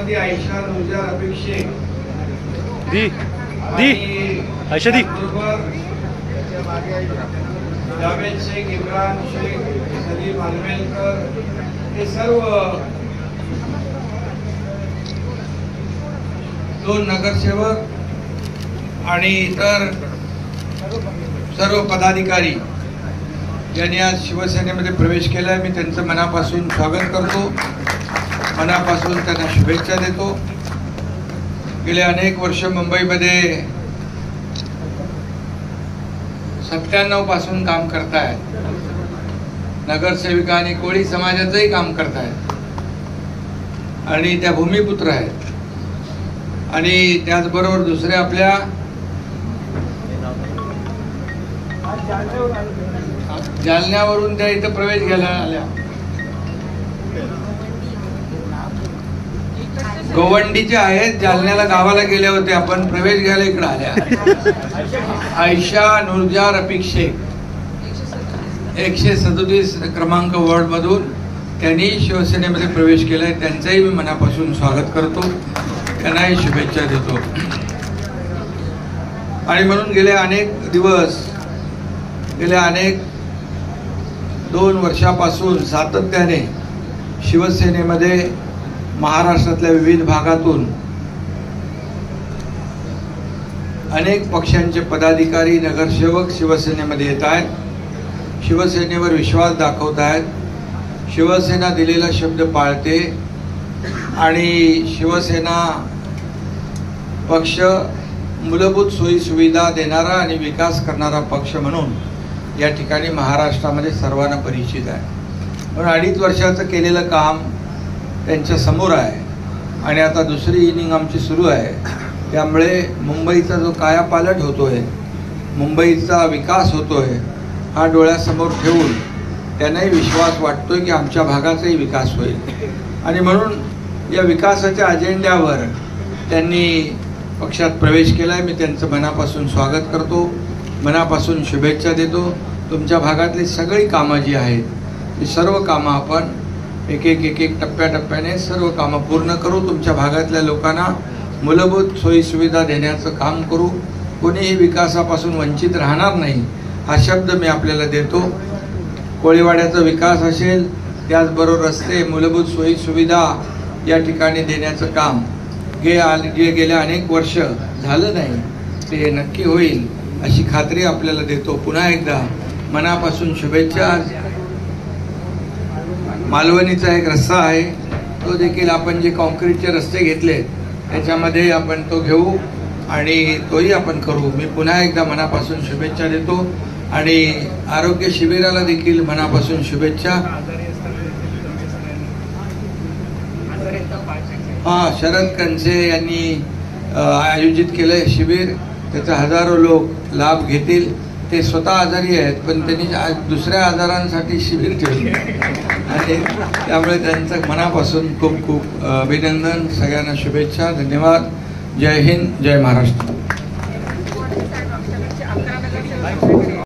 श्रीमती आयशा नुरजा रफीक शेख दी आयशा दी जावेद शेख, इम्रान शेख, सलीम अलमेलकर, हे सर्व 2 नगरसेवक आणि इतर सर्व पदाधिकारी यांनी आज शिवसेनेमध्ये प्रवेश केला आहे. मी त्यांचं मनापासून स्वागत करतो, मनापासून त्यांना शुभेच्छा देतो. गेले अनेक वर्ष मुंबईमध्ये 97 पासून काम करतायत. नगरसेविका आणि कोळी समाजाचंही काम करतायत आणि त्या भूमिपुत्र आहेत. आणि त्याचबरोबर दुसऱ्या आपल्या जालन्यावरून त्या इथं प्रवेश घ्यायला आल्या. गोवंडीच्या आहेत, जालन्याला गावाला गेले होते, आपण प्रवेश घ्यायला इकडे आल्या. आयशा नुरजा रफीक शेख 137 क्रमांक वॉर्ड मधून त्यांनी शिवसेनेमध्ये प्रवेश केलाय. त्यांचंही मी मनापासून स्वागत करतो, त्यांनाही शुभेच्छा देतो. आणि म्हणून गेले अनेक दिवस, गेल्या अनेक 2 वर्षापासून सातत्याने शिवसेनेमध्ये महाराष्ट्रातल्या विविध भागातून अनेक पक्षांचे पदाधिकारी, नगरसेवक शिवसेनेमध्ये येत आहेत, शिवसेनेवर विश्वास दाखवत आहेत, शिवसेना दिलेला शब्द पाळते आणि शिवसेना पक्ष मूलभूत सोयी सुविधा देणारा आणि विकास करणारा पक्ष म्हणून या ठिकाणी महाराष्ट्रामध्ये सर्वांना परिचित आहे. पण 2.5 वर्षाचं केलेलं काम त्यांच्या समोर आहे आणि आता दुसरी इनिंग आमची सुरू आहे. त्यामुळे मुंबईचा जो कायापालट होतोय, मुंबईचा विकास होतोय, हा डोळ्यासमोर ठेवून त्यांनाही विश्वास वाटतोय की आमच्या भागाचाही विकास होईल. आणि म्हणून या विकासाच्या अजेंड्यावर त्यांनी पक्षात प्रवेश केलाय. मी त्यांचं मनापासून स्वागत करतो, मनापासून शुभेच्छा देतो. तुमच्या भागातली सगळी कामं जी आहेत ती सर्व कामं आपण एक एक टप्प्याटप्प्याने सर्व कामं पूर्ण करू. तुमच्या भागातल्या लोकांना मूलभूत सोयी सुविधा देण्याचं काम करू. कोणीही विकासापासून वंचित राहणार नाही हा शब्द मी आपल्याला देतो. कोळीवाड्याचा विकास असेल, त्याचबरोबर रस्ते, मूलभूत सोयी सुविधा या ठिकाणी देण्याचं काम गेल्या अनेक वर्ष झालं नाही, ते नक्की होईल अशी खात्री आपल्याला देतो. पुन्हा एकदा मनापासून शुभेच्छा. मालवणीचा एक रस्ता आहे, तो देखील आपण जे कॉन्क्रीटचे रस्ते घेतले त्याच्यामध्ये आपण तो घेऊ आणि तोही आपण करू. मी पुन्हा एकदा मनापासून शुभेच्छा देतो आणि आरोग्य शिबिराला देखील मनापासून शुभेच्छा. शरद कनसे यांनी आयोजित केलंय शिबिर, त्याचा हजारो लोक लाभ घेतील. ते स्वतः आजारी आहेत पण त्यांनी दुसऱ्या आजारांसाठी शिबिर ठेवले आणि त्यामुळे त्यांचं मनापासून खूप खूप अभिनंदन. सगळ्यांना शुभेच्छा. धन्यवाद. जय हिंद, जय महाराष्ट्र.